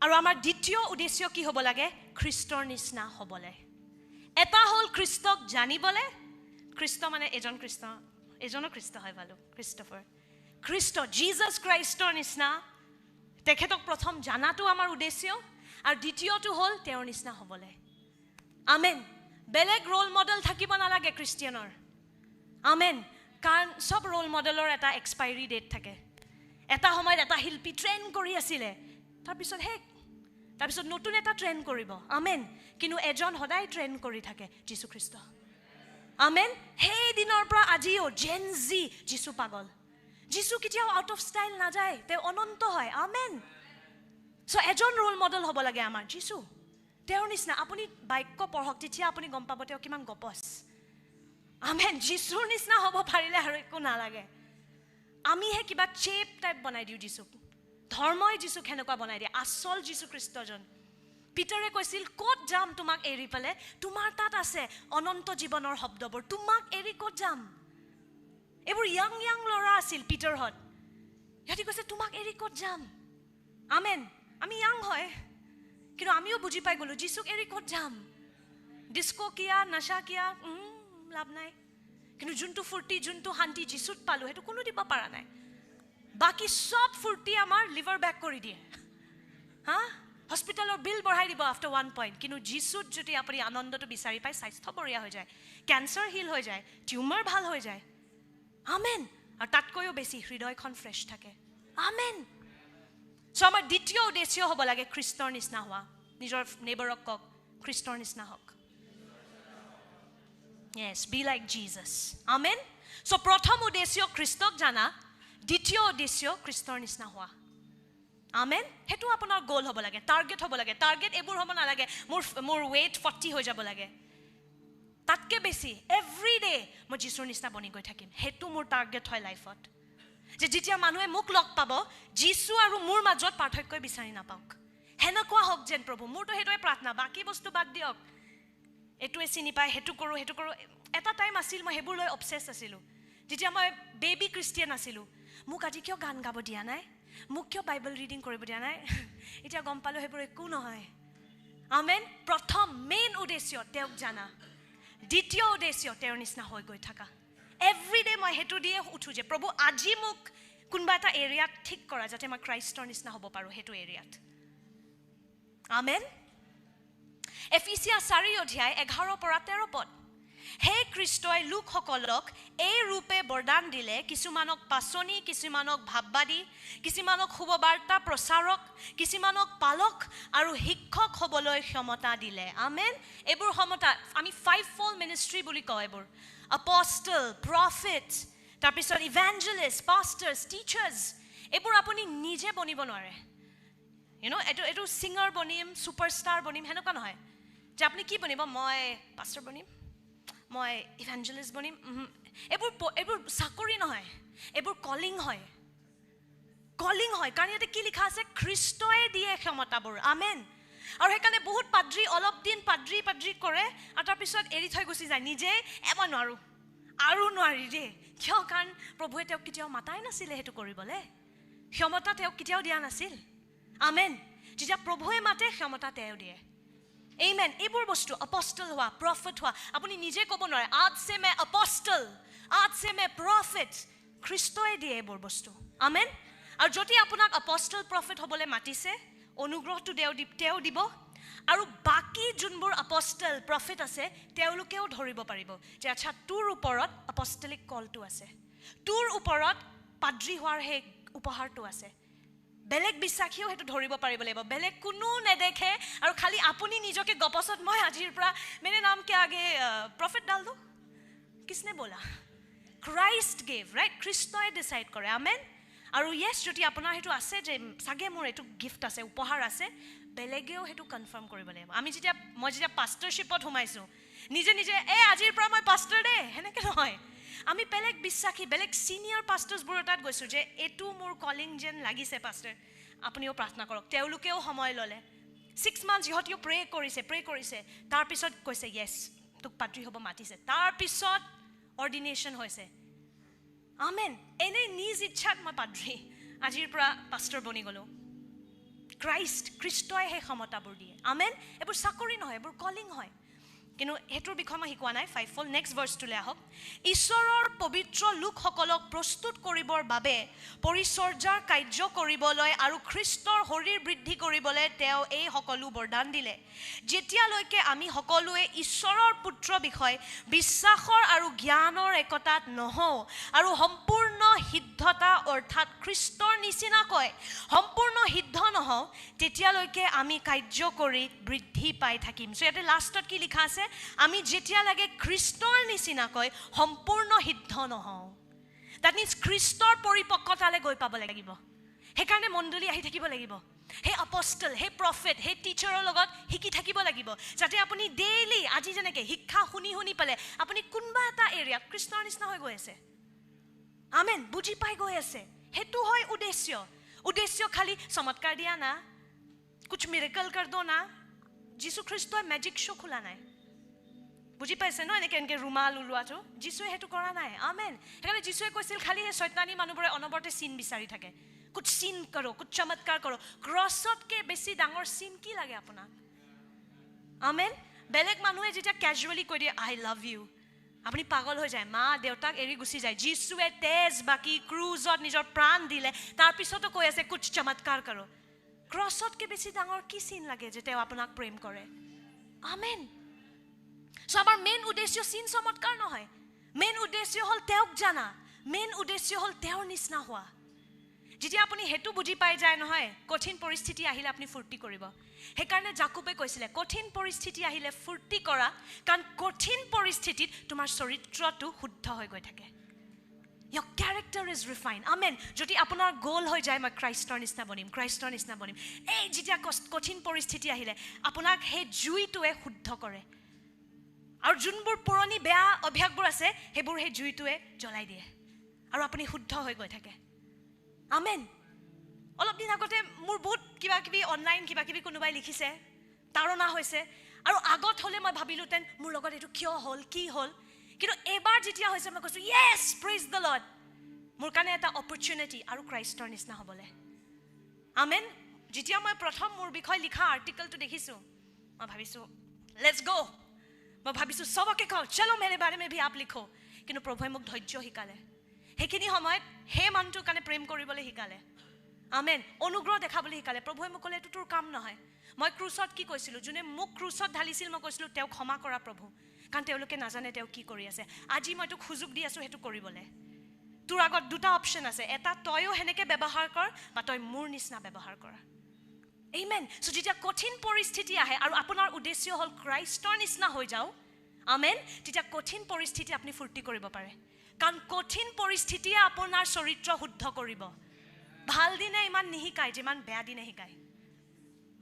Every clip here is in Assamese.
আৰু আমাৰ দ্বিতীয় উদ্দেশ্য কি হ'ব লাগে খ্ৰীষ্টৰ নিচিনা হ'বলৈ এটা হ'ল খ্ৰীষ্টক জানিবলৈ খ্ৰীষ্ট মানে এজনো খ্ৰীষ্ট হয় ভালো ক্ৰিষ্টফাৰ খ্ৰীষ্ট জিজাছ ক্ৰাইষ্টৰ নিচিনা তেখেতক প্ৰথম জানাটো আমাৰ উদ্দেশ্য আৰু দ্বিতীয়টো হ'ল তেওঁৰ নিচিনা হ'বলৈ আমেন বেলেগ ৰোল মডেল থাকিব নালাগে খ্ৰীষ্টিয়ানৰ আমেন কাৰণ সব ৰোল মডেলৰ এটা এক্সপাইৰি ডেট থাকে এটা সময়ত এটা শিল্পী ট্ৰেন কৰি আছিলে তাৰপিছত নতুন এটা ট্ৰেন কৰিব আমেন কিন্তু এজন সদায় ট্ৰেন কৰি থাকে যীশু খ্ৰীষ্ট আমেন সেই দিনৰ পৰা আজিও জেন জি যীশু পাগল যীশু কেতিয়াও আউট অফ ষ্টাইল নাযায় তেওঁ অনন্ত হয় আমেন চ' এজন ৰোল মডেল হ'ব লাগে আমাৰ যীশু তেওঁৰ নিচিনা আপুনি বাক্য পঢ়ক তেতিয়া আপুনি গম পাব তেওঁ কিমান গপচ আমেন যীশুৰ নিচিনা হ'ব পাৰিলে আৰু একো নালাগে আমিহে কিবা চেপ টাইপ বনাই দিওঁ যীশুক ধৰ্মই যীশুক সেনেকুৱা বনাই দিয়ে আচল যীশু খ্ৰীষ্টজন পিটাৰে কৈছিল ক'ত যাম তোমাক এৰি পেলাই তোমাৰ তাত আছে অনন্ত জীৱনৰ শব্দবোৰ তোমাক এৰি ক'ত যাম এইবোৰ ইয়াং ল'ৰা আছিল পিটাৰহঁত সিহঁতি কৈছে তোমাক এৰি ক'ত যাম আমেন আমি ইয়াং হয় কিন্তু আমিও বুজি পাই গ'লো যীশুক এৰি ক'ত যাম ডিস্কো কিয়া নশা কিয়া লাভ নাই কিন্তু যোনটো ফূৰ্তি যোনটো শান্তি যীশুত পালোঁ সেইটো কোনো দিব পৰা নাই বাকি সব ফূৰ্তি আমাৰ লিভাৰ বেক কৰি দিয়ে হা হস্পিটেলৰ বিল বঢ়াই দিব আফটাৰ 1 পইণ্ট কিন্তু যীশুত যদি আপুনি আনন্দটো বিচাৰি পায় স্বাস্থ্য বঢ়িয়া হৈ যায় কেঞ্চাৰ হিল হৈ যায় টিউমাৰ ভাল হৈ যায় আমেন আৰু তাতকৈও বেছি হৃদয়খন ফ্ৰেছ থাকে আমেন চ' আমাৰ দ্বিতীয় উদ্দেশ্য হ'ব লাগে খ্ৰীষ্টৰ নিচিনা হোৱা নিজৰ নেইবাৰক কওক খ্ৰীষ্টৰ নিচিনা হওক Yes, be like Jesus. Amen. So প্ৰথম উদ্দেশ্য খ্ৰীষ্টক জানা দ্বিতীয় উদ্দেশ্য খ্ৰীষ্টৰ নিচিনা হোৱা আমেন হেতু আপোনাৰ গোল হ'ব লাগে টাৰ্গেট হ'ব লাগে টাৰ্গেট এইবোৰ হ'ব নালাগে মোৰ weight 40 হৈ যাব লাগে তাতকে বেছি এভৰি ডে মই যীশুৰ নিচিনা বনি গৈ থাকিম হেতু মোৰ টাৰ্গেট হয় লাইফত যে যেতিয়া মানুহে মোক লগ পাব যীশু আৰু মোৰ মাজত পাৰ্থক্য বিচাৰি নাপাওক হেনেকুৱা হওক যেন প্ৰভু মোৰতো হেতুৱে প্ৰাৰ্থনা বাকি বস্তু বাদ দিয়ক এটোৱে চিনি পায় হেতু কৰোঁ এটা টাইম আছিল মই হেবোৰ লৈ অবসেছ আছিলোঁ যেতিয়া মই বেবি খ্ৰীষ্টিয়ান আছিলোঁ মোক আজি কিয় গান গাব দিয়া নাই মোক কিয় বাইবেল ৰিডিং কৰিব দিয়া নাই এতিয়া গম পালোঁ হেবোৰ একো নহয় আমেন প্ৰথম মেইন উদ্দেশ্য তেওঁক জানা দ্বিতীয় উদ্দেশ্য তেওঁৰ নিচিনা হৈ গৈ থাকা এভৰি ডে মই হেতু দিয়ে উঠো যে প্ৰভু আজি মোক কোনোবা এটা এৰিয়াত ঠিক কৰা যাতে মই খ্ৰীষ্টৰ নিচিনা হ'ব পাৰোঁ হেতু এৰিয়াত আমেন এফিচিয়া 4 অধ্যায় 11-13 পদ হে খ্ৰীষ্টই লোকসকলক এই ৰূপে বৰদান দিলে কিছুমানক পাচনি কিছুমানক ভাববাদী কিছুমানক শুভবাৰ্তা প্ৰচাৰক কিছুমানক পালক আৰু শিক্ষক হ'বলৈ ক্ষমতা দিলে আমেন এইবোৰ ক্ষমতা আমি 5-fold মিনিষ্ট্ৰী বুলি কওঁ এইবোৰ apostles prophets তাৰপিছত evangelists pastors teachers এইবোৰ আপুনি নিজে বনিব নোৱাৰে এইটো সিঙ্গাৰ বনিম সুপাৰষ্টাৰ বনিম হেনেকুৱা নহয় যে আপুনি কি বনিব মই পাষ্টাৰ বনিম মই ইভাঞ্জেলিষ্ট বনিম এইবোৰ চাকৰি নহয় এইবোৰ কলিং হয় কাৰণ ইয়াতে কি লিখা আছে খ্ৰীষ্টই দিয়ে ক্ষমতাবোৰ আমেন আৰু সেইকাৰণে বহুত পাদ্ৰী অলপ দিন পাদ্ৰী কৰে আৰু তাৰপিছত এৰি থৈ গুচি যায় নিজে মই নোৱাৰোঁ আৰু নোৱাৰি দেই কিয় কাৰণ প্ৰভুৱে তেওঁক কেতিয়াও মাতাই নাছিলে সেইটো কৰিবলৈ ক্ষমতা তেওঁক কেতিয়াও দিয়া নাছিল আমেন যেতিয়া প্ৰভুৱে মাতে ক্ষমতা তেওঁ দিয়ে Amen. এইবোৰ বস্তু apostol হোৱা prophet হোৱা আপুনি নিজে ক'ব নোৱাৰে আজ সে মই apostle আজ সে মই prophet খ্ৰীষ্টই দিয়ে এইবোৰ বস্তু আমেন আৰু যদি আপোনাক apostle prophet হ'বলৈ মাতিছে অনুগ্ৰহটো তেওঁ দিব আৰু বাকি যোনবোৰ apostle prophet আছে তেওঁলোকেও ধৰিব পাৰিব যে আচ্ছা তোৰ ওপৰত apostolic কলটো আছে তোৰ ওপৰত পাদ্ৰী হোৱাৰ হে উপহাৰটো আছে বেলেগ বিশ্বাসীও হেতু ধৰিব পাৰিব লাগিব বেলেগ কোনো নেদেখে আৰু খালি আপুনি নিজকে গপছত মই আজিৰ পৰা মেৰে নাম কে আগে প্ৰফেট ডাল দো কিসনে बोला ক্ৰাইষ্ট গেভ ৰাইট খ্ৰীষ্টই ডিসাইড কৰে আমেন আৰু ইয়েস যদি আপোনাৰ হেতু আছে যে সাগে মোৰ এটু গিফট আছে উপহাৰ আছে বেলেগেও হেতু কনফাৰ্ম কৰিব লাগিব মই যেতিয়া পাষ্টাৰশিপত হুমাইছো নিজে আজিৰ পৰা মই পাষ্টাৰ দে হেনেকে নহয় আমি বেলেগ বিশ্বাসী বেলেগ সিনিয়ৰ পাস্টাৰ্স বোৰ তাত গৈছো যে এটু মোৰ কলিং যেন লাগিছে পাস্টাৰ আপুনিও প্ৰাৰ্থনা কৰক তেওঁলোকেও সময় ললে 6 মান্থ ইহঁতিও প্ৰে কৰিছে তাৰ পিছত কৈছে ইয়েস তোক পাদ্ৰী হ'ব মাতিছে তাৰ পিছত অৰ্ডিনেশন হৈছে আমেন এনে নিজ ইচ্ছাত মই পাদ্ৰী আজিৰ পৰা পাস্টাৰ বনি গলো খ্ৰীষ্টই সেই ক্ষমতাবোৰ দিয়ে আমেন এইবোৰ চাকৰি নহয় এইবোৰ কলিং হয় কিন্তু হেতুৰ বিষয় মই শিকোৱা নাই 5 ফুল নেক্সট ভাৰ্ছটোলৈ আহক ঈশ্বৰৰ পবিত্ৰ লোকসকলক প্ৰস্তুত কৰিবৰ বাবে পৰিচৰ্যাৰ কাৰ্য কৰিবলৈ আৰু খ্ৰীষ্টৰ শৰীৰ বৃদ্ধি কৰিবলৈ তেওঁ এই সকলো বৰদান দিলে যেতিয়ালৈকে আমি সকলোৱে ঈশ্বৰৰ পুত্ৰ বিষয় বিশ্বাসৰ আৰু জ্ঞানৰ একতাত নহওঁ আৰু সম্পূৰ্ণ সিদ্ধতা অৰ্থাৎ খ্ৰীষ্টৰ নিচিনাকৈ সম্পূৰ্ণ সিদ্ধ নহওঁ তেতিয়ালৈকে আমি কাৰ্য কৰি বৃদ্ধি পাই থাকিম সো ইয়াতে লাষ্টত কি লিখা আছে আমি যেতিয়া লাগে খ্ৰীষ্টৰ নিচিনাকৈ সম্পূৰ্ণ সিদ্ধ নহওঁ দ্যাট মিন্স খ্ৰীষ্টৰ পৰিপক্কতালৈ গৈ পাব লাগিব সেইকাৰণে মণ্ডলী আহি থাকিব লাগিব হে আপষ্টল হে প্ৰফেট হে টিচাৰৰ লগত শিকি থাকিব লাগিব যাতে আপুনি ডেইলি আজি যেনেকৈ শিক্ষা শুনি শুনি পেলে আপুনি কোনোবা এটা এৰিয়াত খ্ৰীষ্টৰ নিচিনা হৈ গৈ আছে আমেন বুজি পাই গৈ আছে হেতু হয় উদ্দেশ্য খালি চমৎকাৰ দিয়া না কুছ মিৰেকল কৰ দো না যীশু খ্ৰীষ্টই মেজিক শ্ব' খোলা নাই বুজি পাইছে ন এনেকৈ ৰুমাল ওলোৱাটো যীশুৱে সেইটো কৰা নাই আমেন সেইকাৰণে যীশুৱে কৈছিল খালি সেই শয়তানী মানুহবোৰে অনবৰতে চিন বিচাৰি থাকে কুছ চিন কৰক কুছ চমৎকাৰ কৰক ক্ৰছতকে বেছি ডাঙৰ চিন কি লাগে আপোনাক আমেন বেলেগ মানুহে যেতিয়া কেজুৱেলি কৈ দিয়ে আই লাভ ইউ আপুনি পাগল হৈ যায় মা দেউতাক এৰি গুচি যায় যীশুৱে তেজ বাকি ক্ৰুজত নিজৰ প্ৰাণ দিলে তাৰপিছতো কৈ আছে কুছ চমৎকাৰ কৰক ক্ৰছতকে বেছি ডাঙৰ কি চিন লাগে যে তেওঁ আপোনাক প্ৰেম কৰে আমেন সো আমাৰ মেইন উদ্দেশ্য চিন চমৎকাৰ নহয় মেইন উদ্দেশ্য হ'ল তেওঁক জানা মেইন উদ্দেশ্য হ'ল তেওঁৰ নিচিনা হোৱা যেতিয়া আপুনি হেতু বুজি পাই যায় নহয় কঠিন পৰিস্থিতি আহিলে আপুনি ফূৰ্তি কৰিব সেইকাৰণে জাকোবে কৈছিলে কঠিন পৰিস্থিতি আহিলে ফূৰ্তি কৰা কাৰণ কঠিন পৰিস্থিতিত তোমাৰ চৰিত্ৰটো শুদ্ধ হৈ গৈ থাকে Your character is refined. Amen. যদি আপোনাৰ গোল হৈ যায় মই খ্ৰীষ্টৰ নিচিনা বনিম এই যেতিয়া কঠিন পৰিস্থিতি আহিলে আপোনাক সেই জুইটোৱে শুদ্ধ কৰে আৰু যোনবোৰ পুৰণি বেয়া অভ্যাসবোৰ আছে সেইবোৰ সেই জুইটোৱে জ্বলাই দিয়ে আৰু আপুনি শুদ্ধ হৈ গৈ থাকে আমেন অলপ দিন আগতে মোৰ বহুত কিবা অনলাইন কিবা কোনোবাই লিখিছে তাৰণা হৈছে আৰু আগত হ'লে মই ভাবিলোঁতেন মোৰ লগত এইটো কিয় হ'ল কি হ'ল কিন্তু এবাৰ যেতিয়া হৈছে মই কৈছোঁ য়েছ প্ৰেইজ দ্য লৰ্ড মোৰ কাৰণে এটা অপৰচুনিটি আৰু খ্ৰীষ্টৰ নিচিনা হ'বলৈ আমেন যেতিয়া মই প্ৰথম মোৰ বিষয়ে লিখা আৰ্টিকলটো দেখিছোঁ মই ভাবিছোঁ লেটছ গ' মই ভাবিছোঁ চবকে কওঁ চলো মেৰে বাৰে মে ভি আপ লিখো কিন্তু প্ৰভুৱে মোক ধৈৰ্য শিকালে সেইখিনি সময়ত সেই মানুহটোৰ কাৰণে প্ৰেম কৰিবলৈ শিকালে আমেন অনুগ্ৰহ দেখাবলৈ শিকালে প্ৰভুৱে মোক ক'লে এইটো তোৰ কাম নহয় মই ক্ৰুচত কি কৈছিলোঁ যোনে মোক ক্ৰুচত ঢালিছিল মই কৈছিলোঁ তেওঁ ক্ষমা কৰা প্ৰভু কাৰণ তেওঁলোকে নাজানে তেওঁ কি কৰি আছে আজি মই তোক সুযোগ দি আছোঁ সেইটো কৰিবলৈ তোৰ আগত দুটা অপশ্যন আছে এটা তয়ো সেনেকৈ ব্যৱহাৰ কৰ বা তই মোৰ নিচিনা ব্যৱহাৰ কৰ আমেন সো যেতিয়া কঠিন পৰিস্থিতি আহে আৰু আপোনাৰ উদ্দেশ্য হ'ল খ্ৰীষ্টৰ নিচিনা হৈ যাওঁ আমেন তেতিয়া কঠিন পৰিস্থিতি আপুনি ফূৰ্তি কৰিব পাৰে কাৰণ কঠিন পৰিস্থিতিয়ে আপোনাৰ চৰিত্ৰ শুদ্ধ কৰিব ভাল দিনে ইমান নিশিকায় যিমান বেয়া দিনে শিকায়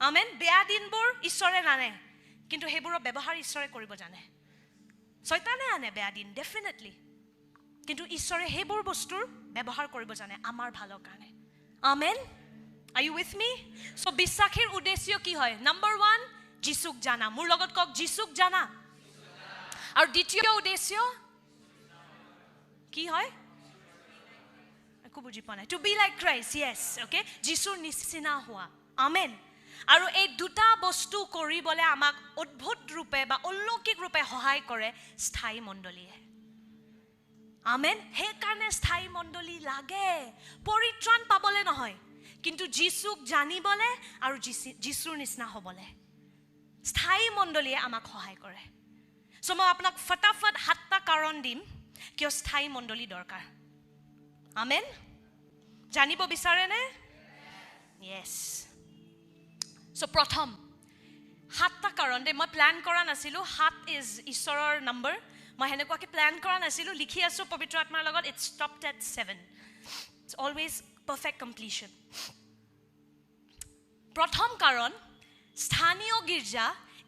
আমেন বেয়া দিনবোৰ ঈশ্বৰে নানে কিন্তু সেইবোৰৰ ব্যৱহাৰ ঈশ্বৰে কৰিব জানে শয়তানে আনে বেয়া দিন ডেফিনেটলি কিন্তু ঈশ্বৰে সেইবোৰ বস্তুৰ ব্যৱহাৰ কৰিব জানে আমাৰ ভালৰ কাৰণে আমেন Are you with me? So বিশ্বাসেৰ উদ্দেশ্য কি হয় নাম্বাৰ 1 যিশুক জানা মোৰ লগত কক যিশুক জানা আৰু দ্বিতীয় উদ্দেশ্য কি হয় একো বুজি পোৱা নাই to be like Christ yes okay যিশুৰ নিচিনা হোৱা আমেন আৰু এই দুটা বস্তু কৰিবলৈ আমাক অদ্ভুত ৰূপে বা অলৌকিক ৰূপে সহায় কৰে স্থায়ী মণ্ডলীয়ে আমেন সেইকাৰণে স্থায়ী মণ্ডলী লাগে পৰিত্ৰাণ পাবলৈ নহয় কিন্তু যিশুক জানিবলৈ আৰু যিশুৰ নিচিনা হ'বলৈ স্থায়ী মণ্ডলীয়ে আমাক সহায় কৰে সো মই আপোনাক ফটাফট 7টা কাৰণ দিম কিয় স্থায়ী মণ্ডলী দৰকাৰ আমেন জানিব বিচাৰেনে yes সো প্ৰথম 7টা কাৰণ দে মই প্ল্যান কৰা নাছিলোঁ 7 ইজ ঈশ্বৰৰ নম্বৰ মই হেনেকুৱাকৈ প্ল্যান কৰা নাছিলোঁ লিখি আছোঁ পবিত্ৰ আত্মাৰ লগত it's stopped at 7 it's always perfect completion প্ৰথম কাৰণ স্থানীয় গীৰ্জা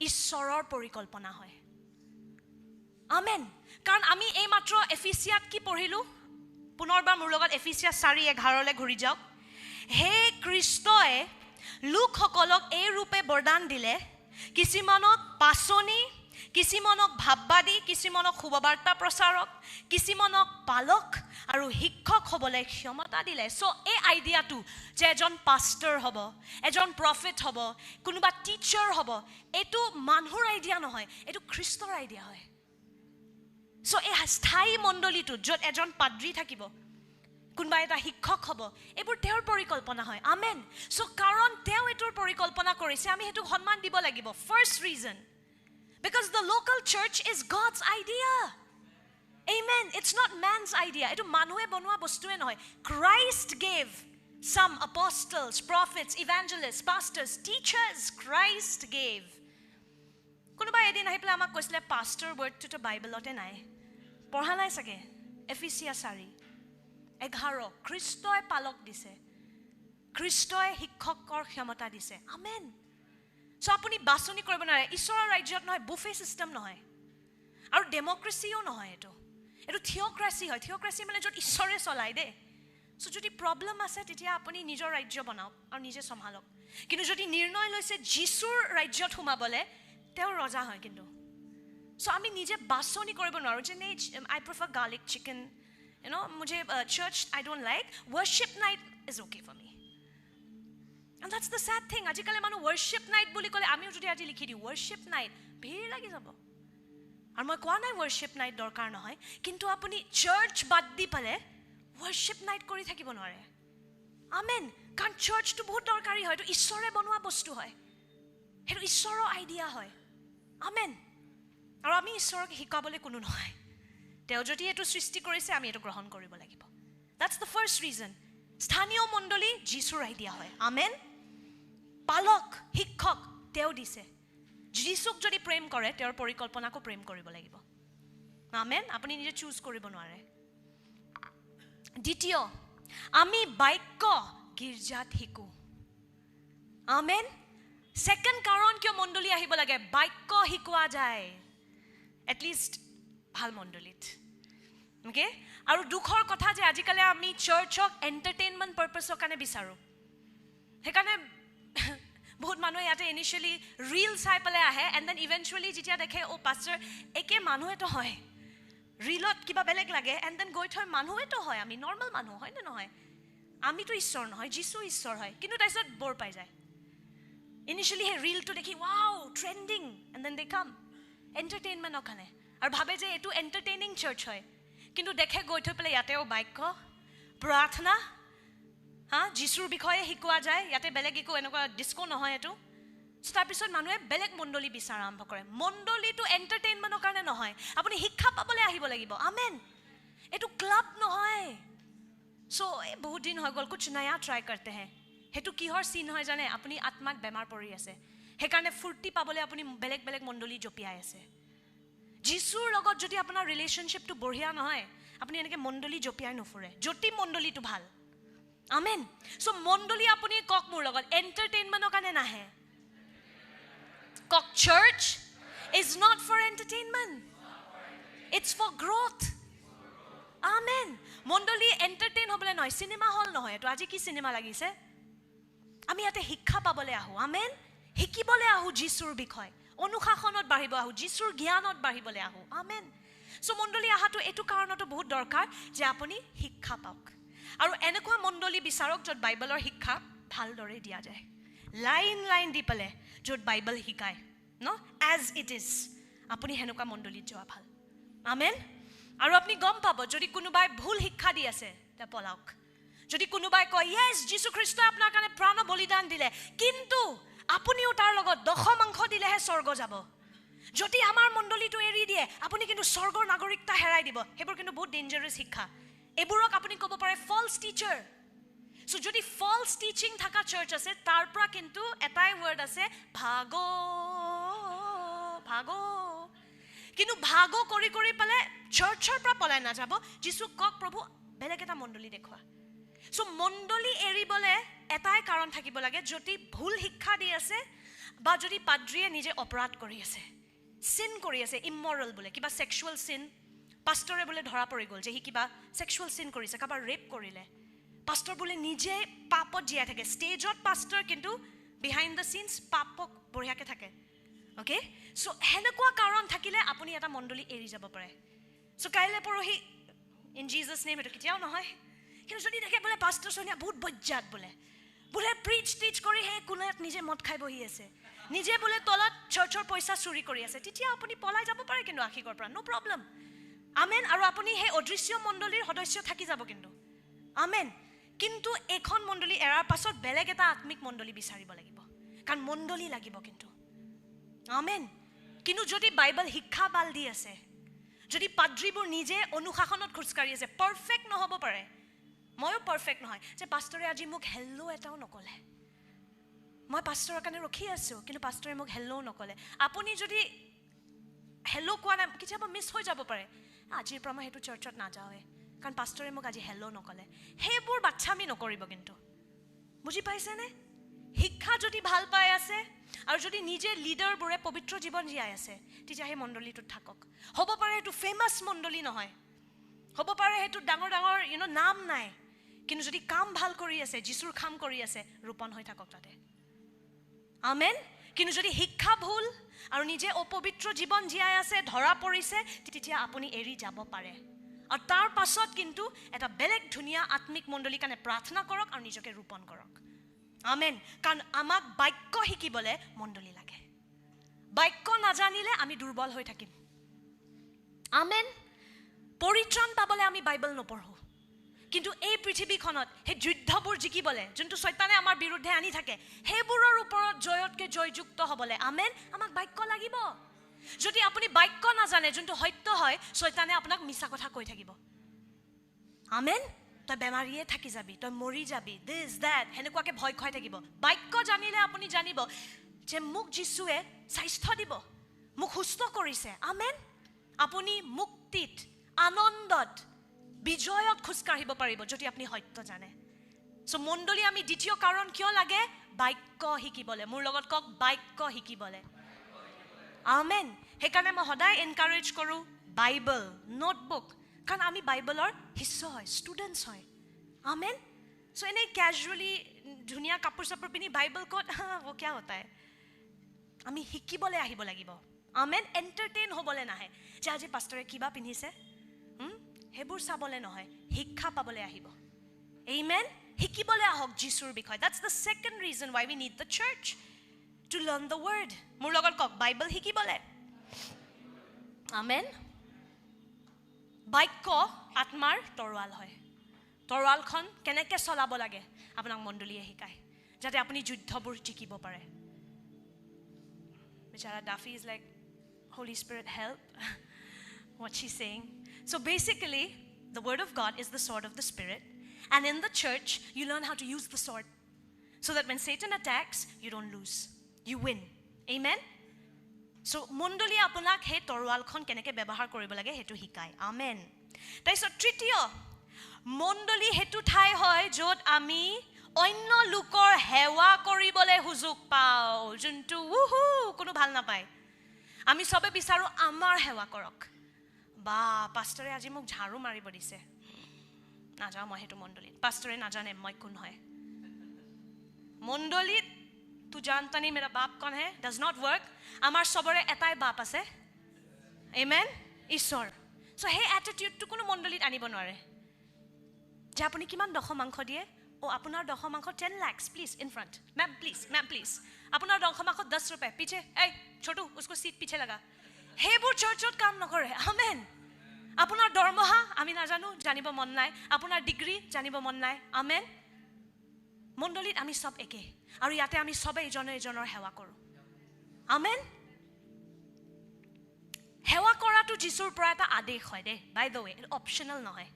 ঈশ্বৰৰ পৰিকল্পনা হয় আমেন কাৰণ আমি এই মাত্ৰ এফিচিয়াত কি পঢ়িলোঁ পুনৰবাৰ মোৰ লগত এফিচিয়া 4:11 ঘূৰি যাওক হে খ্ৰীষ্টই লোকসকলক এই ৰূপে বৰদান দিলে কিছুমানক পাচনি কিছুমানক ভাববাদী, কিছুমানক শুভবাৰ্তা প্ৰচাৰক, কিছুমানক পালক আৰু শিক্ষক হ'বলৈ ক্ষমতা দিলে। চ' এই আইডিয়াটো যে এজন পাষ্টাৰ হ'ব, এজন প্ৰফেট হ'ব, কোনোবা টিচাৰ হ'ব, এইটো মানুহৰ আইডিয়া নহয়, এইটো খ্ৰীষ্টৰ আইডিয়া হয়। চ' এই স্থায়ী মণ্ডলীটো য'ত এজন পাদ্ৰী থাকিব, কোনোবা এটা শিক্ষক হ'ব, এইবোৰ তেওঁৰ পৰিকল্পনা হয়। আমেন। চ' কাৰণ তেওঁ এইটোৰ পৰিকল্পনা কৰিছে, আমি সেইটোক সন্মান দিব লাগিব। First reason, because the local church is God's idea. Amen. It's not man's idea. Etu manue bonua bostue nohoy. Christ gave some apostles, prophets, evangelists, pastors, teachers. Christ gave. Konuba edin ahi pela amak koisile pastor word to Bible ote nai. Porha nai sage. Ephesians 4:11 Christoy palok dise. Christoy শিক্ষকৰ ক্ষমতা দিছে। আমেন। চ' আপুনি বাছনি কৰিব নোৱাৰে। ঈশ্বৰৰ ৰাজ্যত নহয়, বুফে চিষ্টেম নহয় আৰু ডেমক্ৰেচিও নহয়। এইটো থিঅ'ক্ৰেচি হয়। থিঅ'ক্ৰেচি মানে য'ত ঈশ্বৰে চলাই দে। চ' যদি প্ৰব্লেম আছে তেতিয়া আপুনি নিজৰ ৰাজ্য বনাওক আৰু নিজে চম্ভালক। কিন্তু যদি নিৰ্ণয় লৈছে যীশুৰ ৰাজ্যত সোমাবলৈ, তেওঁ ৰজা হয়। কিন্তু চ' আমি নিজে বাছনি কৰিব নোৱাৰোঁ। যেনে আই প্ৰিফাৰ গাৰ্লিক চিকেন, মুঝে church I don't like, worship night is okay for me. And that's the sad thing. আজিকালি মানুহ worship night বুলি ক'লে আমিও যদি আজি লিখি দিওঁ worship night, ভিৰ লাগি যাব। আৰু মই কোৱা নাই worship night দৰকাৰ নহয়, কিন্তু আপুনি চাৰ্চ বাদ দি পালে worship night কৰি থাকিব নোৱাৰে। আমেন। কাৰণ চাৰ্চটো বহুত দৰকাৰী হয়। এইটো ঈশ্বৰে বনোৱা বস্তু হয়, সেইটো ঈশ্বৰৰ আইডিয়া হয়। আমেন। আৰু আমি ঈশ্বৰক শিকাবলৈ কোনো নহয়। তেওঁ যদি এইটো সৃষ্টি কৰিছে, আমি এইটো গ্ৰহণ কৰিব লাগিব। That's the first reason. স্থানীয় মণ্ডলী যীশুৰ আইডিয়া হয়। আমেন। পালক, শিক্ষক তেওঁ দিছে। যীশুক যদি প্ৰেম কৰে, তেওঁৰ পৰিকল্পনাকো প্ৰেম কৰিব লাগিব। আমেন। আপুনি নিজে চুজ কৰিব নোৱাৰে। দ্বিতীয়, আমি বাক্য গীৰ্জাত শিকো। আমেন। ছেকেণ্ড কাৰণ কিয় মণ্ডলী আহিব লাগে, বাক্য শিকোৱা যায় এটলিষ্ট ভাল মণ্ডলীত। অ'কে। আৰু দুখৰ কথা যে আজিকালি আমি চাৰ্চক এণ্টাৰটেইনমেণ্ট পাৰ্পাছৰ কাৰণে বিচাৰোঁ। সেইকাৰণে বহুত মানুহে ইয়াতে ইনিচিয়েলি ৰিল চাই পেলাই আহে, এণ্ড দেন ইভেঞ্চুৱেলি যেতিয়া দেখে অ' পাষ্টাৰ একে মানুহেতো হয়, ৰিলত কিবা বেলেগ লাগে, এণ্ড দেন গৈ থৈ মানুহেতো হয়, আমি নৰ্মেল মানুহ হয় নে নহয়, আমিতো ঈশ্বৰ নহয়, যীশু ঈশ্বৰ হয়। কিন্তু তাৰপিছত বৰ পাই যায়। ইনিচিয়েলি সেই ৰিলটো দেখি ৱাও ট্ৰেণ্ডিং, এণ্ড দেন দে কাম এণ্টাৰটেইনমেণ্টৰ কাৰণে আৰু ভাবে যে এইটো এণ্টাৰটেইনিং চাৰ্চ হয়। কিন্তু দেখে গৈ থৈ পেলাই ইয়াতেও বাক্য, প্ৰাৰ্থনা, যীশুৰ বিষয়ে শিকোৱা যায়। ইয়াতে বেলেগ একো এনেকুৱা ডিস্কো নহয় এইটো। তাৰপিছত মানুহে বেলেগ মণ্ডলী বিচাৰ আৰম্ভ কৰে। মণ্ডলীটো এণ্টাৰটেইনমেণ্টৰ কাৰণে নহয়, আপুনি শিক্ষা পাবলৈ আহিব লাগিব। আমেন। এইটো ক্লাব নহয়। চ' বহুত দিন হৈ গ'ল, কুছ নয়া ট্ৰাই কৰতে হে। সেইটো কিহৰ চিন হয় জানে, আপুনি আত্মাত বেমাৰ পৰি আছে, সেইকাৰণে ফূৰ্তি পাবলৈ আপুনি বেলেগ বেলেগ মণ্ডলী জপিয়াই আছে। যীশুৰ লগত যদি আপোনাৰ ৰিলেশ্যনশ্বিপটো বঢ়িয়া নহয়, আপুনি এনেকৈ মণ্ডলী জপিয়াই নুফুৰে। জ্যোতি মণ্ডলীটো ভাল। আমেন। চ' মণ্ডলী আপুনি কওক মোৰ লগত, এণ্টাৰটেইনমেণ্টৰ কাৰণে নাহে। কওক, church is not for entertainment, it's for growth. Amen. মণ্ডলী এণ্টাৰটেইন হ'বলৈ নহয়, চিনেমা হল নহয় এইটো। আজি কি চিনেমা লাগিছে? আমি ইয়াতে শিক্ষা পাবলৈ আহোঁ। আমেন। শিকিবলৈ আহোঁ যীশুৰ বিষয়, অনুশাসনত বাঢ়িব আহোঁ, যীশুৰ জ্ঞানত বাঢ়িবলৈ আহোঁ। আমেন। চ' মণ্ডলী অহাটো এইটো কাৰণতো বহুত দৰকাৰ যে আপুনি শিক্ষা পাওক। আৰু এনেকুৱা মণ্ডলী বিচাৰক য'ত বাইবেলৰ শিক্ষা ভালদৰে দিয়া যায়, লাইন লাইন দি পেলাই য'ত বাইবেল শিকায় এজ ইট ইজ, আপুনি সেনেকুৱা মণ্ডলীত যোৱা ভাল। আমেন। আৰু আপুনি গম পাব যদি কোনোবাই ভুল শিক্ষা দি আছে, তে পলাওক। যদি কোনোবাই কয় য়েছ যীশুখ্ৰীষ্টই আপোনাৰ কাৰণে প্ৰাণ বলিদান দিলে, কিন্তু আপুনিও তাৰ লগত দশমাংশ দিলেহে স্বৰ্গ যাব, যদি আমাৰ মণ্ডলীটো এৰি দিয়ে আপুনি কিন্তু স্বৰ্গৰ নাগৰিকতা হেৰাই দিব, সেইবোৰ কিন্তু বহুত ডেঞ্জাৰাছ শিক্ষা। এইবোৰক আপুনি ক'ব পাৰে ফলছ টিচাৰ। চ' যদি ফলছ টিচিং থকা চাৰ্চ আছে, তাৰ পৰা কিন্তু এটাই ৱৰ্ড আছে, ভাগো ভাগো। কিন্তু ভাগো কৰি কৰি পেলাই চাৰ্চৰ পৰা পলাই নাযাব। যীশুক কওক, প্ৰভু বেলেগ এটা মণ্ডলী দেখুওৱা। চ' মণ্ডলী এৰিবলৈ এটাই কাৰণ থাকিব লাগে, যদি ভুল শিক্ষা দি আছে বা যদি পাদ্ৰীয়ে নিজে অপৰাধ কৰি আছে, চিন কৰি আছে, ইমৰল বোলে, কিবা ছেক্সুৱেল চিন, পাষ্টৰে বোলে ধৰা পৰি গ'ল যে সি কিবা ছেক্সুৱেল চিন কৰিছে, কাৰোবাৰ ৰেপ কৰিলে, পাষ্টৰ বোলে নিজে পাপত জীয়াই থাকে। ষ্টেজত পাষ্টৰ, কিন্তু বিহাইণ্ড দ্য চিনছ পাপক বঢ়িয়াকৈ থাকে। অ'কে। চ' সেনেকুৱা কাৰণ থাকিলে আপুনি এটা মণ্ডলী এৰি যাব পাৰে চ' কাইলৈ পৰহি ইন জিজাছ নেম এইটো কেতিয়াও নহয় কিন্তু যদি দেখে বোলে পাষ্টাৰ সোনিয়া বহুত বজ্জাত বোলে প্ৰিচ টিচ কৰি সেই কোনাত নিজে মদ খাই বহি আছে নিজে বোলে তলত চাৰ্চৰ পইচা চুৰি কৰি আছে তেতিয়া আপুনি পলাই যাব পাৰে কিন্তু আশীকৰ পৰা নো প্ৰব্লেম আমেন আৰু আপুনি সেই অদৃশ্য মণ্ডলীৰ সদস্য থাকি যাব কিন্তু আমেন কিন্তু এখন মণ্ডলী এৰাৰ পাছত বেলেগ এটা আত্মিক মণ্ডলী বিচাৰিব লাগিব কাৰণ মণ্ডলী লাগিব কিন্তু আমেন কিন্তু যদি বাইবেল শিক্ষা বাল দি আছে যদি পাদ্ৰীবোৰ নিজে অনুশাসনত খোজকাঢ়ি আছে পাৰফেক্ট নহ'ব পাৰে ময়ো পাৰফেক্ট নহয় যে পাষ্টাৰে আজি মোক হেল্ল' এটাও নক'লে মই পাষ্টাৰৰ কাৰণে ৰখি আছোঁ কিন্তু পাষ্টাৰে মোক হেল্ল' নক'লে আপুনি যদি হেল্ল' কোৱা নাই কেতিয়াবা মিছ হৈ যাব পাৰে আজিৰ পৰা মই সেইটো চাৰ্চত নাযাওঁৱে কাৰণ পাষ্টাৰে মোক আজি হেল্ল' নক'লে সেইবোৰ বাচ্ছামি নকৰিব কিন্তু বুজি পাইছেনে শিক্ষা যদি ভাল পাই আছে আৰু যদি নিজে লিডাৰবোৰে পবিত্ৰ জীৱন জীয়াই আছে তেতিয়া সেই মণ্ডলীটোত থাকক হ'ব পাৰে সেইটো ফেমাছ মণ্ডলী নহয় হ'ব পাৰে সেইটো ডাঙৰ ডাঙৰ নাম নাই কিন্তু যদি কাম ভাল কৰি আছে যিচুৰ কাম কৰি আছে ৰূপণ হৈ থাকক তাতে আমেন কিন্তু যদি শিক্ষা ভুল আৰু নিজে অপবিত্ৰ জীৱন জীয়াই আছে ধৰা পৰিছে তেতিয়া আপুনি এৰি যাব পাৰে আৰু তাৰ পাছত কিন্তু এটা বেলেগ ধুনীয়া আত্মিক মণ্ডলীৰ কাৰণে প্ৰাৰ্থনা কৰক আৰু নিজকে ৰূপণ কৰক আমেন কাৰণ আমাক বাক্য শিকিবলৈ মণ্ডলী লাগে বাক্য নাজানিলে আমি দুৰ্বল হৈ থাকিম আমেন পৰিত্ৰাণ পাবলৈ আমি বাইবেল নপঢ়োঁ কিন্তু এই পৃথিৱীখনত সেই যুদ্ধবোৰ জিকিবলৈ যোনটো শয়তানে আমাৰ বিৰুদ্ধে আনি থাকে সেইবোৰৰ ওপৰত জয়তকৈ জয়যুক্ত হ'বলৈ আমেন আমাক বাক্য লাগিব যদি আপুনি বাক্য নাজানে যোনটো সত্য হয় শয়তানে আপোনাক মিছা কথা কৈ থাকিব আমেন তই বেমাৰীয়ে থাকি যাবি তই মৰি যাবি দিছ দেট সেনেকুৱাকৈ ভয় খুৱাই থাকিব বাক্য জানিলে আপুনি জানিব যে মোক যীশুৱে স্বাস্থ্য দিব মোক সুস্থ কৰিছে আমেন আপুনি মুক্তিত আনন্দত বিজয়ত খোজকাঢ়িব পাৰিব যদি আপুনি সত্য জানে চ' মণ্ডলী আমি দ্বিতীয় কাৰণ কিয় লাগে বাক্য শিকিবলৈ মোৰ লগত কওক বাক্য শিকিবলৈ আমেন সেইকাৰণে মই সদায় এনকাৰেজ কৰোঁ বাইবেল নোটবুক কাৰণ আমি বাইবেলৰ শিষ্য হয় ষ্টুডেণ্টছ হয় আমেন চ' এনেই কেজুৱেলি ধুনীয়া কাপোৰ চাপোৰ পিন্ধি বাইবেল ক'ত वो क्या होता है আমি শিকিবলৈ আহিব লাগিব আমেন এণ্টাৰটেইন হ'বলৈ নাহে যে আজি পাষ্টাৰে কিবা পিন্ধিছে সেইবোৰ চাবলৈ নহয় শিক্ষা পাবলৈ আহিব আমেন শিকিবলৈ আহক যীশুৰ বিষয়ে that's the second reason why we need the church to learn the word মোৰ লগত কওক বাইবেল শিকিবলৈ আমেন বাক্য আত্মাৰ তৰোৱাল হয় তৰোৱালখন কেনেকৈ চলাব লাগে আপোনাক মণ্ডলীয়ে শিকায় যাতে আপুনি যুদ্ধবোৰ জিকিব পাৰে Bechara Duffy is like Holy Spirit help what she's saying so basically the word of God is the sword of the spirit and in the church you learn how to use the sword so that when Satan attacks you don't lose you win amen so মণ্ডলী আপোনাক সেই তৰোৱালখন কেনেকৈ ব্যৱহাৰ কৰিব লাগে সেইটো শিকায় আমেন তাৰপিছত তৃতীয় মণ্ডলী সেইটো ঠাই হয় য'ত আমি অন্য লোকৰ সেৱা কৰিবলৈ সুযোগ পাওঁ যোনটো কোনো ভাল নাপায় আমি চবে বিচাৰোঁ আমাৰ সেৱা কৰক বা পাষ্টাৰে আজি মোক ঝাৰু মাৰিব দিছে নাযাওঁ মই সেইটো মণ্ডলীত পাষ্টাৰে নাজানে মই কোন হয় মণ্ডলীত তু জানতা নেই মেৰা বাপ কন হে ডাজ নট ৱৰ্ক আমাৰ চবৰে এটাই বাপ আছে আমেন ঈশ্বৰ চ' সেই এটিটিউডটো কোনো মণ্ডলীত আনিব নোৱাৰে যে আপুনি কিমান দশমাংশ দিয়ে আপোনাৰ দশমাংশ 10 lakhs please in front ma'am please আপোনাৰ দশমাংশ 10 रुपए পিছে এই ছোটু উসকো সিট পিছে লগা সেইবোৰ চাৰ্চত কাম নকৰে আমেন আপোনাৰ দৰমহা আমি নাজানো জানিব মন নাই আপোনাৰ ডিগ্ৰী জানিব মন নাই আমেন মণ্ডলীত আমি সব একে আৰু ইয়াতে আমি সবে ইজনে ইজনৰ সেৱা কৰোঁ আমেন সেৱা কৰাটো যীশুৰ পৰা এটা আদেশ হয় দে বাই দ্য ৱে অপচনেল নহয়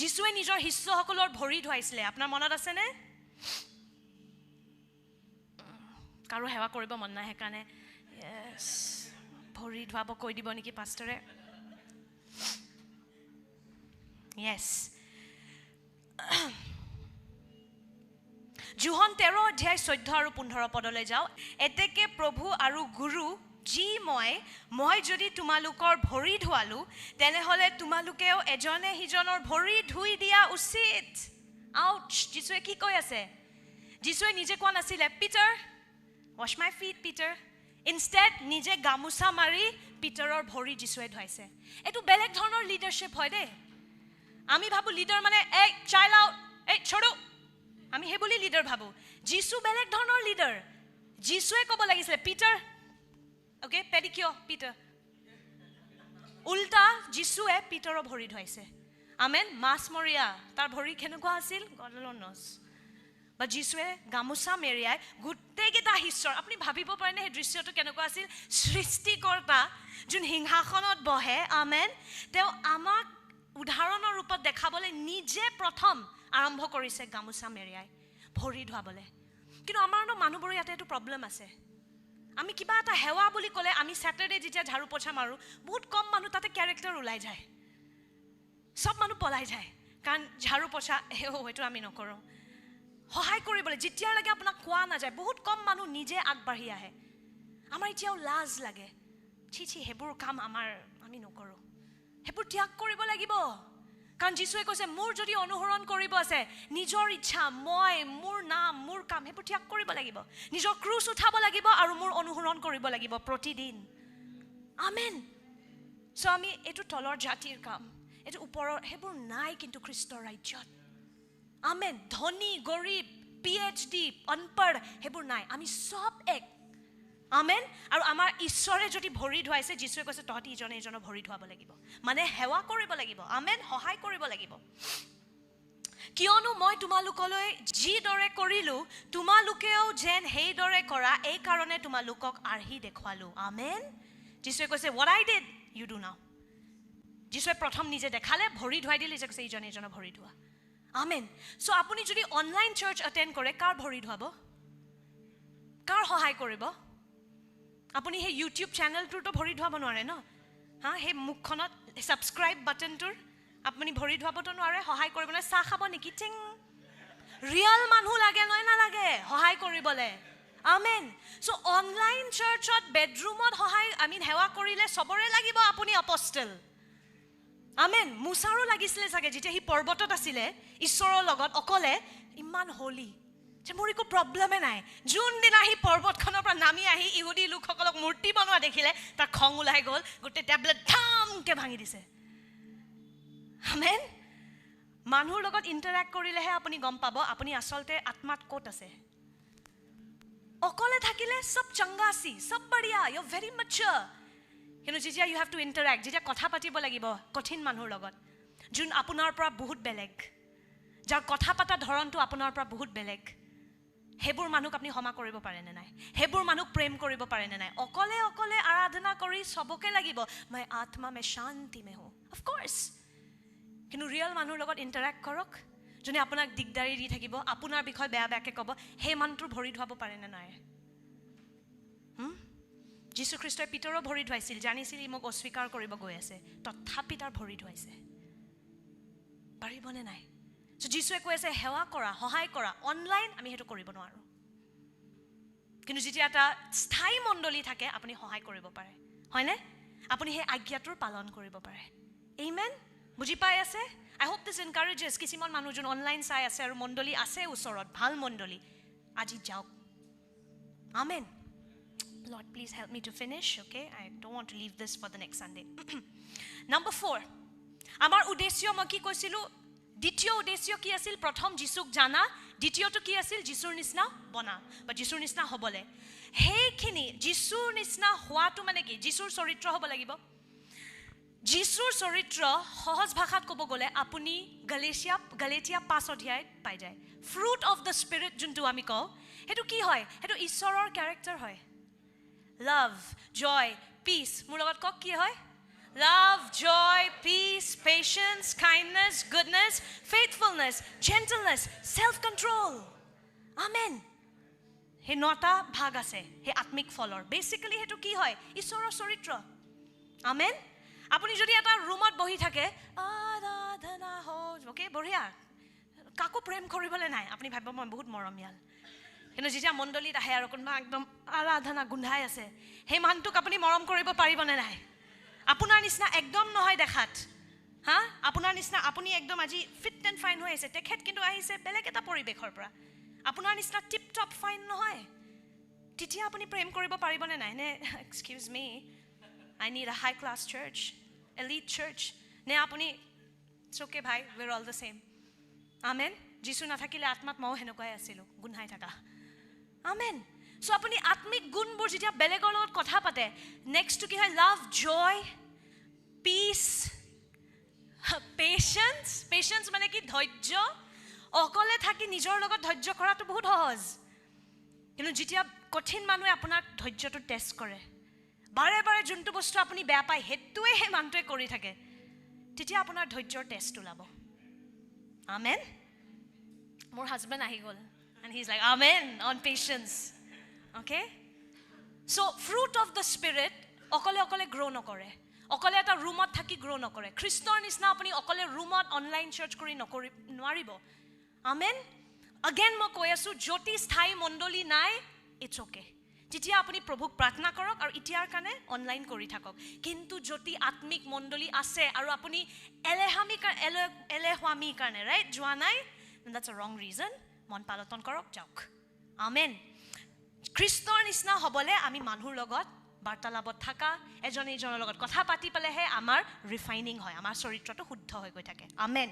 যীশুৱে নিজৰ শিষ্যসকলৰ ভৰি ধুৱাইছিলে আপোনাৰ মনত আছেনে কাৰো সেৱা কৰিব মন নাই সেইকাৰণে ভৰি ধুৱাব কৈ দিব নেকি পাষ্টাৰে য়েছ জোহন 13 অধ্যায় 14 আৰু 15 পদলৈ যাওঁ এতেকে প্ৰভু আৰু গুৰু যি মই যদি তোমালোকৰ ভৰি ধুৱালো তেনেহ'লে তোমালোকেও এজনে সিজনৰ ভৰি ধুই দিয়া উচিত আউচ যীশুৱে কি কৈ আছে যীশুৱে নিজে কোৱা নাছিলে Peter wash my feet Peter instead নিজে গামোচা মাৰি পিটাৰৰ ভৰি যিশুৱে ধুৱাইছে এইটো বেলেগ ধৰণৰ লিডাৰশ্বিপ হয় দেই আমি ভাবো লিডাৰ মানে এই চাইল্ড আউট এই ছড়ো আমি হে বুলি লিডাৰ ভাবো যিশু বেলেগ ধৰণৰ লিডাৰ যিশুৱে ক'ব লাগিছিলে পিটাৰ ওকে পেডিকিয়ৰ পিটাৰ উল্টা যিশুৱে পিটাৰৰ ভৰি ধুৱাইছে আমেন মাছমৰীয়া তাৰ ভৰি কেনেকুৱা আছিল গডলৰ নছ বা যিশুৱে গামোচা মেৰিয়াই গোটেইকেইটা ঈশ্বৰ আপুনি ভাবিব পাৰেনে সেই দৃশ্যটো কেনেকুৱা আছিল সৃষ্টিকৰ্তা যোন সিংহাসনত বহে আমেন তেওঁ আমাক উদাহৰণৰ ৰূপত দেখাবলৈ নিজে প্ৰথম আৰম্ভ কৰিছে গামোচা মেৰিয়াই ভৰি ধুৱাবলৈ কিন্তু আমাৰ মানুহবোৰৰ ইয়াতে এইটো প্ৰব্লেম আছে আমি কিবা এটা হেৱা বুলি ক'লে আমি স্যাটাৰডে যেতিয়া ঝাৰু পোছা মাৰো বহুত কম মানুহ তাতে ক্যাৰেক্টাৰ ওলাই যায় সব মানুহ পলাই যায় কাৰণ ঝাৰু পোছা হয়তো আমি নকৰোঁ সহায় কৰিবলৈ যেতিয়ালৈকে আপোনাক কোৱা নাযায় বহুত কম মানুহ নিজে আগবাঢ়ি আহে আমাৰ এতিয়াও লাজ লাগে ছি সেইবোৰ কাম আমি নকৰোঁ সেইবোৰ ত্যাগ কৰিব লাগিব কাৰণ যিশুৱে কৈছে মোৰ যদি অনুসৰণ কৰিব আছে নিজৰ ইচ্ছা মোৰ নাম মোৰ কাম সেইবোৰ ত্যাগ কৰিব লাগিব নিজৰ ক্ৰুচ উঠাব লাগিব আৰু মোৰ অনুসৰণ কৰিব লাগিব প্ৰতিদিন আমেন সো আমি এইটো তলৰ জাতিৰ কাম এইটো ওপৰৰ সেইবোৰ নাই কিন্তু খ্ৰীষ্টৰ ৰাজ্যত আমেন ধনী গৰীব PhD অনপঢ় সেইবোৰ নাই আমি সব এক আমেন আৰু আমাৰ ঈশ্বৰে যদি ভৰি ধুৱাইছে যিশুৱে কৈছে তহঁতি ইজনে ইজনৰ ভৰি ধুৱাব লাগিব মানে সেৱা কৰিব লাগিব আমেন সহায় কৰিব লাগিব কিয়নো মই তোমালোকলৈ যিদৰে কৰিলো তোমালোকেও যেন সেইদৰে কৰা এই কাৰণে তোমালোকক আৰ্হি দেখুৱালো আমেন যিশুৱে কৈছে what I did you do now যিশুৱে প্ৰথম নিজে দেখালে ভৰি ধুৱাই দিলে যে কৈছে ইজনে ইজনৰ ভৰি ধুৱা আমেন সো আপুনি যদি অনলাইন চাৰ্চ অটেন্ড কৰে কাৰ ভৰি ধুৱাব কাৰ সহায় কৰিব আপুনি হে ইউটিউব চেনেলটোতো ভৰি ধুৱাব নোৱাৰে ন হা হে মুখখনত সাবস্ক্ৰাইব বাটনটোৰ আপুনি ভৰি ধুৱাবতো নোৱাৰে সহায় কৰিব না চাহ খাব নেকি টিং ৰিয়েল মানুহ লাগে নহয় নালাগে সহায় কৰিবলে আমেন সো অনলাইন চাৰ্চত বেডৰুমত সহায় সেৱা কৰিলে সবৰে লাগিব আপুনি আপষ্টল আমেন মুসাৰো লাগিছিলে চাগে যেতিয়া হি পৰ্বতত আছিলে ঈশ্বৰৰ লগত অকলে ইমান হলি যে মোৰ একো প্ৰব্লেমে নাই যোন দিনা হি পৰ্বতখনৰ পৰা নামি আহি ইহুদি লোকসকলক মূৰ্তি বনোৱা দেখিলে তাৰ খং ওলাই গ'ল গোটেই টেবলেট ধামকে ভাঙি দিছে আমেন মানুহৰ লগত ইন্টাৰেক্ট কৰিলেহে আপুনি গম পাব আপুনি আচলতে আত্মাত ক'ত আছে অকলে থাকিলে সব চংগাসি সব বঢ়িয়া ইউ আৰ ভেৰি ম্যাচিউৰ কিন্তু যেতিয়া ইউ হেভ টু ইন্টাৰেক্ট যেতিয়া কথা পাতিব লাগিব কঠিন মানুহৰ লগত যোন আপোনাৰ পৰা বহুত বেলেগ যাৰ কথা পাতা ধৰণটো আপোনাৰ পৰা বহুত বেলেগ হেবোৰ মানুহক আপুনি ক্ষমা কৰিব পাৰে নে নাই হেবোৰ মানুহক প্ৰেম কৰিব পাৰে নে নাই অকলে অকলে আৰাধনা কৰি সবকে লাগিব মই আত্মা মে শান্তি মে হো অফ কোৰ্স কিন্তু ৰিয়েল মানুহৰ লগত ইন্টাৰেক্ট কৰক যোনে আপোনাক দিগদাৰি দি থাকিব আপোনাৰ বিষয় বেয়া বেয়াকে ক'ব সেই মানুহটোৰ ভৰি ধুৱাব পাৰে নে নাই যীশু খ্ৰীষ্টই পিতৰৰ ভৰি ধুৱাইছিল জানিছিল ই মোক অস্বীকাৰ কৰিব গৈ আছে তথাপি তাৰ ভৰি ধুৱাইছে পাৰিবনে নাই সো যীশুৱে কৈ আছে সেৱা কৰা সহায় কৰা অনলাইন আমি হেতু কৰিব নোৱাৰো কিন্তু যেতিয়া এটা স্থায়ী মণ্ডলী থাকে আপুনি সহায় কৰিব পাৰে হয়নে আপুনি সেই আজ্ঞাটোৰ পালন কৰিব পাৰে আমেন বুজি পাই আছে আই হোপ দিস এনকাৰেজেস কিছুমান মানুহ যোন অনলাইন চাই আছে আৰু মণ্ডলী আছে ওচৰত ভাল মণ্ডলী আজি যাওক আমেন Lord, please help me to finish, okay? I don't want to leave this for the next Sunday. Number 4. Amar udesyo ma ki koisilu দ্বিতীয় উদ্দেশ্য কি আছিল প্ৰথম যিশুক জানা দ্বিতীয়টো কি আছিল যিশুৰ নিচিনা বনা বা যিশুৰ নিচিনা হ'বলে হেইখিনি যিশুৰ নিচিনা হোৱাটো মানে কি যিশুৰ চৰিত্ৰ হ'ব লাগিব যিশুৰ চৰিত্ৰ সহজ ভাষাত ক'ব গ'লে আপুনি গালেটিয়া 5 অধ্যায়ত পাই যায় ফ্ৰুট অফ দ্য স্পিৰিট যোনটো আমি কওঁ হেতু কি হয় হেতু ঈশ্বৰৰ ক্যাৰেক্টাৰ হয় love joy peace মোৰ লগত কক কি হয় love joy peace patience kindness goodness faithfulness gentleness self control amen হে নটা ভাগ আছে হে আত্মিক ফলৰ বেসিক্যালি হেতু কি হয় ঈশ্বৰৰ চৰিত্ৰ আমেন আপুনি যদি এটা ৰুমত বহি থাকে আৰাধনা হয় ওকে বঢ়িয়া কাকো প্ৰেম কৰিবলৈ নাই আপুনি ভাবিব মই বহুত মৰমিয়াল কিন্তু যেতিয়া মণ্ডলীত আহে আৰু কোনবা একদম আৰাধনা গুন্ধাই আছে হে মানটোক আপুনি মৰম কৰিব পাৰিবনে নাই আপোনাৰ নিচিনা একদম নহয় দেখাত হা আপোনাৰ নিচিনা আপুনি একদম আজি ফিট এণ্ড ফাইন হৈ আছে তেখেত কিন্তু আহিছে বেলেগ এটা পৰিবেশৰ পৰা আপোনাৰ নিচিনা টিপ টপ ফাইন নহয় তেতিয়া আপুনি প্ৰেম কৰিব পাৰিবনে নাই নে excuse me I need a high class church elite church নে আপুনি ইটছ অ'কে ভাই we're all the same amen যিছু নাথাকিলে আত্মাত ময়ো সেনেকুৱাই আছিলোঁ গোন্ধাই থকা আমেন চ' আপুনি আত্মিক গুণবোৰ যেতিয়া বেলেগৰ লগত কথা পাতে নেক্সটটো কি হয় লাভ জয় পিচ পেচেন্স মানে কি ধৈৰ্য অকলে থাকি নিজৰ লগত ধৈৰ্য কৰাটো বহুত সহজ কিন্তু যেতিয়া কঠিন মানুহে আপোনাৰ ধৈৰ্যটো টেষ্ট কৰে বাৰে বাৰে যোনটো বস্তু আপুনি বেয়া পায় সেইটোৱে সেই মানুহটোৱে কৰি থাকে তেতিয়া আপোনাৰ ধৈৰ্যৰ টেষ্ট ওলাব আমেন মোৰ হাজবেণ্ড আহি গ'ল and he's like amen on patience okay so fruit of the spirit অকলে গ্ৰো নকৰে অকলে এটা ৰুমত থাকি গ্ৰো নকৰে খ্ৰীষ্টৰ নিচিনা আপুনি অকলে ৰুমত অনলাইন চাৰ্চ কৰি নোৱাৰিব আমেন again মই কৈ আছো জ্যোতি স্থায়ী মণ্ডলী নাই it's okay যেতিয়া আপুনি প্ৰভুক প্ৰাৰ্থনা কৰক আৰু এতিয়াৰ কাৰণে অনলাইন কৰি থাকক কিন্তু যদি আত্মিক মণ্ডলী আছে আৰু আপুনি এলেহামি কাৰণে ৰাইট যোৱা নাই that's a wrong reason মন পালন কৰক যাওক আমেন খ্ৰীষ্টৰ নিচিনা হ'বলে আমি মানুহৰ লগত বাৰ্তালাপত থাকা এজনৰ লগত কথা পাতি পেলেহে আমাৰ ৰিফাইনিং হয় আমাৰ চৰিত্ৰটো শুদ্ধ হৈ গৈ থাকে আমেন